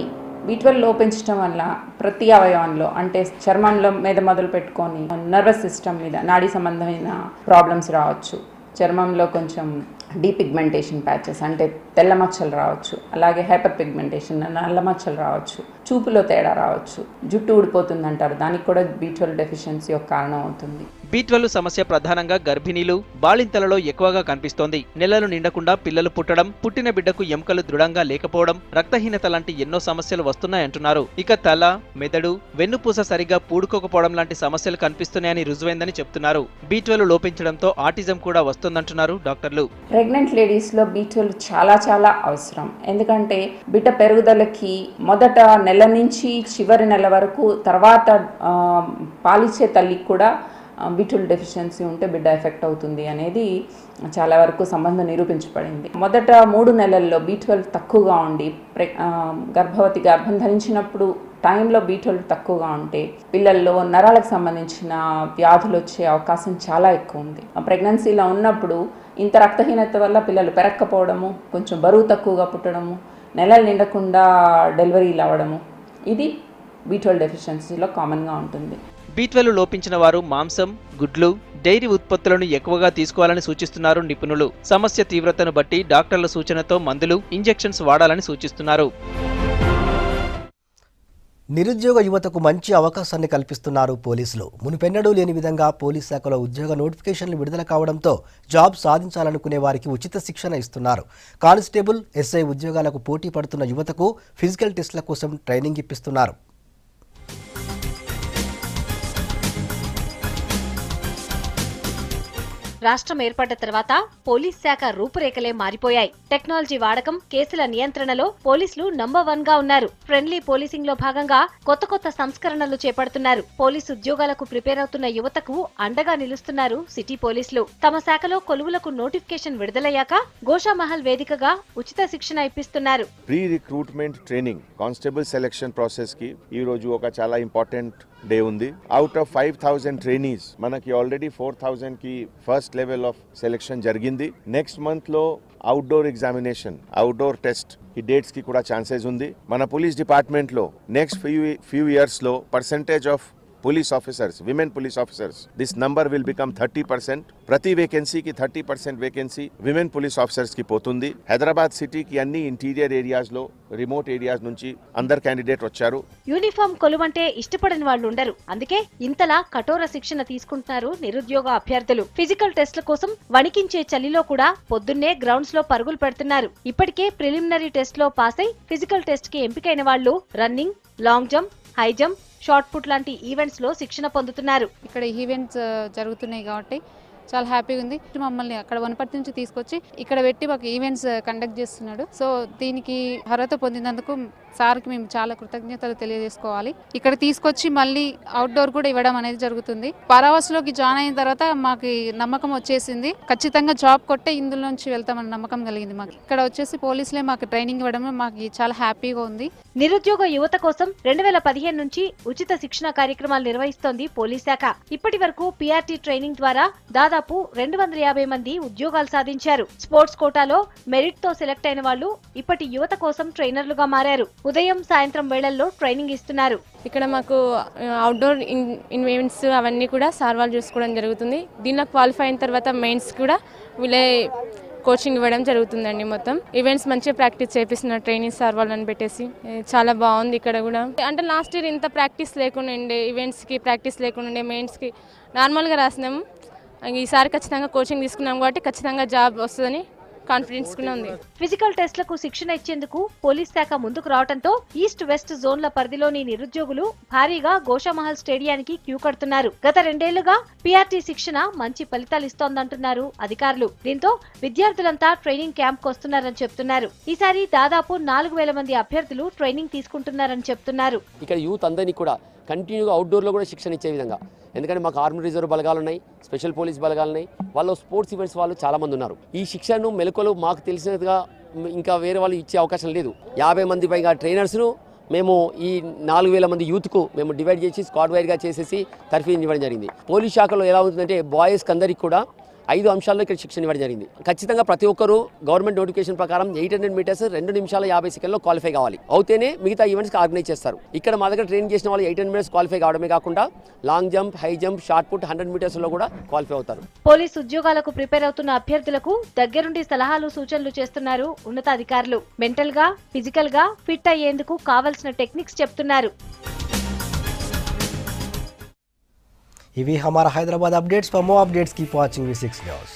B12 లోపించడం వల్ల ప్రతి అవయవంలో, అంటే చర్మంలో మీద మొదలు పెట్టుకొని నర్వస్ సిస్టమ్ మీద నాడీ సంబంధమైన ప్రాబ్లమ్స్ రావచ్చు. చర్మంలో కొంచెం డీపిగ్మెంటేషన్ ప్యాచెస్ అంటే తెల్ల మచ్చలు రావచ్చు. అలాగే హైపర్ పిగ్మెంటేషన్ నల్ల మచ్చలు రావచ్చు. చూపులో తేడా రావచ్చు. జుట్టు ఊడిపోతుందంటారు. దానికి కూడా B12 డెఫిషియన్సీ ఒక కారణం అవుతుంది. B12 సమస్య ప్రధానంగా గర్భిణీలు, బాలింతలలో ఎక్కువగా కనిపిస్తోంది. నెలలు నిండకుండా పిల్లలు పుట్టడం, పుట్టిన బిడ్డకు ఎముకలు దృఢంగా లేకపోవడం, రక్తహీనత లాంటి ఎన్నో సమస్యలు వస్తున్నాయంటున్నారు. ఇక తల, మెదడు, వెన్నుపూస సరిగా పూడుకోకపోవడం లాంటి సమస్యలు కనిపిస్తున్నాయని రుజువైందని చెప్తున్నారు. B12 లోపించడంతో ఆటిజం కూడా వస్తుందంటున్నారు డాక్టర్లు. ప్రెగ్నెంట్ లేడీస్లో B12 చాలా చాలా అవసరం. ఎందుకంటే బిడ్డ పెరుగుదలకి మొదట నెల నుంచి చివరి నెల వరకు, తర్వాత పాలిచ్చే తల్లికి కూడా B12 డెఫిషియన్సీ ఉంటే బిడ్డ ఎఫెక్ట్ అవుతుంది అనేది చాలా వరకు సంబంధం నిరూపించబడింది. మొదట 3 నెలల్లో B12 తక్కువగా ఉండి గర్భవతి గర్భం ధరించినప్పుడు టైంలో B12 తక్కువగా ఉంటే పిల్లల్లో నరాలకు సంబంధించిన వ్యాధులు వచ్చే అవకాశం చాలా ఎక్కువ ఉంది. ప్రెగ్నెన్సీలో ఉన్నప్పుడు ఇంత రక్తహీనత వల్ల పిల్లలు పెరక్కపోవడము, కొంచెం బరువు తక్కువగా పుట్టడము, నెలలు నిండకుండా డెలివరీలు అవ్వడము, ఇది B12 డెఫిషియన్సీలో కామన్గా ఉంటుంది. B12 లోపించిన వారు మాంసం, గుడ్లు, డైరీ ఉత్పత్తులను ఎక్కువగా తీసుకోవాలని సూచిస్తున్నారు నిపుణులు. సమస్య తీవ్రతను బట్టి డాక్టర్ల సూచనతో మందులు, ఇంజెక్షన్స్ వాడాలని సూచిస్తున్నారు. నిరుద్యోగ యువతకు మంచి అవకాశాన్ని కల్పిస్తున్నారు పోలీసులు. మునుపెన్నడూ లేని విధంగా పోలీస్ శాఖలో ఉద్యోగ నోటిఫికేషన్లు విడుదల కావడంతో జాబ్ సాధించాలనుకునే వారికి ఉచిత శిక్షణ ఇస్తున్నారు. కానిస్టేబుల్, ఎస్ఐ ఉద్యోగాలకు పోటీ పడుతున్న యువతకు ఫిజికల్ టెస్టుల కోసం ట్రైనింగ్ ఇప్పిస్తున్నారు. రాష్ట్రం ఏర్పడ్డ తర్వాత పోలీస్ శాఖ రూపురేఖలే మారిపోయాయి. టెక్నాలజీ వాడకం, కేసుల నియంత్రణలో పోలీసులు నంబర్ 1 గా ఉన్నారు. ఫ్రెండ్లీ పోలీసింగ్ లో భాగంగా కొత్త సంస్కరణలు చేపడుతున్నారు. పోలీసు ఉద్యోగాలకు ప్రిపేర్ అవుతున్న యువతకు అండగా నిలుస్తున్నారు సిటీ పోలీసులు. తమ శాఖలో కొలువులకు నోటిఫికేషన్ విడుదలయ్యాక గోషామహల్ వేదికగా ఉచిత శిక్షణ ఇప్పిస్తున్నారు. Pre recruitment training constable selection process కి ఈ రోజు ఒక చాలా ఇంపార్టెంట్ డే ఉంది. అవుట్ ఆఫ్ 5000 ట్రైనీస్ మనకి ఆల్రెడీ 4000 కి ఫస్ట్ లెవెల్ ఆఫ్ సెలక్షన్ జరిగింది. నెక్స్ట్ మంత్ లో అవుట్డోర్ ఎగ్జామినేషన్, అవుట్డోర్ టెస్ట్ ఈ డేట్స్ కి కూడా ఛాన్సెస్ ఉంది. మన పోలీస్ డిపార్ట్మెంట్ లో నెక్స్ట్ ఫ్యూ ఇయర్స్ లో percentage of police officers, women police officers, this number will become 30%. ప్రతి వేకెన్సీ కి 30% వేకెన్సీ విమెన్ పోలీస్ ఆఫీసర్స్ కి పోతుంది. హైదరాబాద్ సిటీకి అన్ని ఇంటీరియర్ ఏరియాస్ లో, రిమోట్ ఏరియాస్ నుంచి అందరు క్యాండిడేట్ వచ్చారు. యూనిఫామ్ కొలువంటే ఇష్టపడని వాళ్ళు ఉండరు. అందుకే ఇంతలా కఠోర శిక్షణ తీసుకుంటున్నారు నిరుద్యోగ అభ్యర్థులు. ఫిజికల్ టెస్ట్ల కోసం వణికించే చలిలో కూడా పొద్దున్నే గ్రౌండ్స్ లో పరుగులు పెడుతున్నారు. ఇప్పటికే ప్రిలిమినరీ టెస్ట్ లో పాస్ అయి ఫిజికల్ టెస్ట్ కి ఎంపికైన వాళ్ళు running, long jump, high jump, shot put లాంటి ఈవెంట్స్ లో శిక్షణ పొందుతున్నారు. ఇక్కడ ఈవెంట్స్ జరుగుతున్నాయి కాబట్టి చాలా హ్యాపీగా ఉంది. మమ్మల్ని అక్కడ వనపర్తి నుంచి తీసుకొచ్చి ఇక్కడ పెట్టి మాకు ఈవెంట్స్ కండక్ట్ చేస్తున్నాడు. సో దీనికి అర్హత పొందినందుకు సార్కి మేము చాలా కృతజ్ఞతలు తెలియజేసుకోవాలి. ఇక్కడ తీసుకొచ్చి మళ్ళీ అవుట్డోర్ కూడా ఇవ్వడం అనేది జరుగుతుంది. పారావాస్లోకి జాయిన్ అయిన తర్వాత మాకు నమ్మకం వచ్చేసింది. ఖచ్చితంగా జాబ్ కొట్టే ఇందులో నుంచి వెళ్తామని నమ్మకం కలిగింది మాకు. ఇక్కడ వచ్చేసి పోలీసులే మాకు ట్రైనింగ్ ఇవ్వడం మాకు చాలా హ్యాపీగా ఉంది. నిరుద్యోగ యువత కోసం 2015 నుంచి ఉచిత శిక్షణ కార్యక్రమాలు నిర్వహిస్తోంది పోలీస్ శాఖ. ఇప్పటి వరకు పీఆర్టీ ట్రైనింగ్ ద్వారా దాదాపు 250 మంది ఉద్యోగాలు సాధించారు. స్పోర్ట్స్ కోటాలో మెరిట్ తో సెలెక్ట్ అయిన వాళ్ళు ఇప్పటి యువత కోసం ట్రైనర్లుగా మారారు. ఉదయం సాయంత్రం వేళల్లో ట్రైనింగ్ ఇస్తున్నారు. ఇక్కడ మాకు అవుట్డోర్ ఈవెంట్స్ అవన్నీ కూడా సార్ వాళ్ళు చూసుకోవడం జరుగుతుంది. దీనిలో క్వాలిఫై అయిన తర్వాత మెయిన్స్ కూడా వీళ్ళే కోచింగ్ ఇవ్వడం జరుగుతుందండి. మొత్తం ఈవెంట్స్ మంచిగా ప్రాక్టీస్ చేపిస్తున్నారు ట్రైనింగ్ సార్ వాళ్ళని పెట్టేసి. చాలా బాగుంది ఇక్కడ కూడా. అంటే లాస్ట్ ఇయర్ ఇంత ప్రాక్టీస్ లేకుండా ఉండే, ఈవెంట్స్కి ప్రాక్టీస్ లేకుండా ఉండే, మెయిన్స్కి నార్మల్గా రాసినాము. ఈసారి ఖచ్చితంగా కోచింగ్ తీసుకున్నాం కాబట్టి ఖచ్చితంగా జాబ్ వస్తుందని కాన్ఫిడెన్స్ కూడా ఉంది. ఫిజికల్ టెస్ట్లకు శిక్షణ ఇచ్చేందుకు పోలీస్ శాఖ ముందుకు రావడంతో ఈస్ట్ వెస్ట్ జోన్ల పరిధిలోని నిరుద్యోగులు భారీగా గోషామహల్ స్టేడియానికి క్యూ కడుతున్నారు. గత 2 ఏళ్లుగా పీఆర్టీ శిక్షణ మంచి ఫలితాలు ఇస్తోందంటున్నారు అధికారులు. దీంతో విద్యార్థులంతా ట్రైనింగ్ క్యాంప్ వస్తున్నారని చెప్తున్నారు. ఈసారి దాదాపు 4000 మంది అభ్యర్థులు ట్రైనింగ్ తీసుకుంటున్నారని చెప్తున్నారు. ఇక్కడ యూత్ అందరినీ కూడా కంటిన్యూగా అవుట్డోర్లో కూడా శిక్షణ ఇచ్చే విధంగా, ఎందుకంటే మాకు ఆర్మీ రిజర్వ్ బలగాలు ఉన్నాయి, స్పెషల్ పోలీస్ బలగాలు ఉన్నాయి, వాళ్ళు స్పోర్ట్స్ ఈవెంట్స్ వాళ్ళు చాలామంది ఉన్నారు. ఈ శిక్షణను మెలకువలు మాకు తెలిసినట్టుగా ఇంకా వేరే వాళ్ళు ఇచ్చే అవకాశం లేదు. 50 మంది పైగా ట్రైనర్స్ను మేము ఈ 4000 మంది యూత్కు మేము డివైడ్ చేసి స్క్వాడ్ వైర్గా చేసేసి తర్ఫీదు ఇవ్వడం జరిగింది. పోలీస్ శాఖలో ఎలా ఉంటుందంటే బాయ్స్కి అందరికీ కూడా 5 అంశాల్లో ఇక్కడ శిక్షణ ఇవ్వడం జరిగింది. ఖచ్చితంగా ప్రతి ఒక్కరూ గవర్నమెంట్ నోటిఫికేషన్ ప్రకారం 800 మీటర్స్ 2 నిమిషాల 50 సెకండ్లో క్వాలిఫై కావాలి. అవుతేనే మిగతా ఈవెంట్స్కి ఆర్గనైజ్ చేస్తారు. ఇక్కడ మా దగ్గర ట్రైన్ చేసిన వాళ్ళు 800 మీటర్స్ క్వాలిఫై కావడమే కాకుండా long jump, high jump, shot put 100 మీటర్స్లో కూడా క్వాలిఫై అవుతారు. పోలీస్ ఉద్యోగాలకు ప్రిపేర్ అవుతున్న అభ్యర్థులకు దగ్గరుండి సలహాలు సూచనలు చేస్తున్నారు ఉన్నతాధికారులు. మెంటల్ గా, ఫిజికల్ గా ఫిట్ అయ్యేందుకు కావాల్సిన టెక్నిక్స్ చెప్తున్నారు. ఇవి హమారా Hyderabad updates. For more updates keep watching V6 news.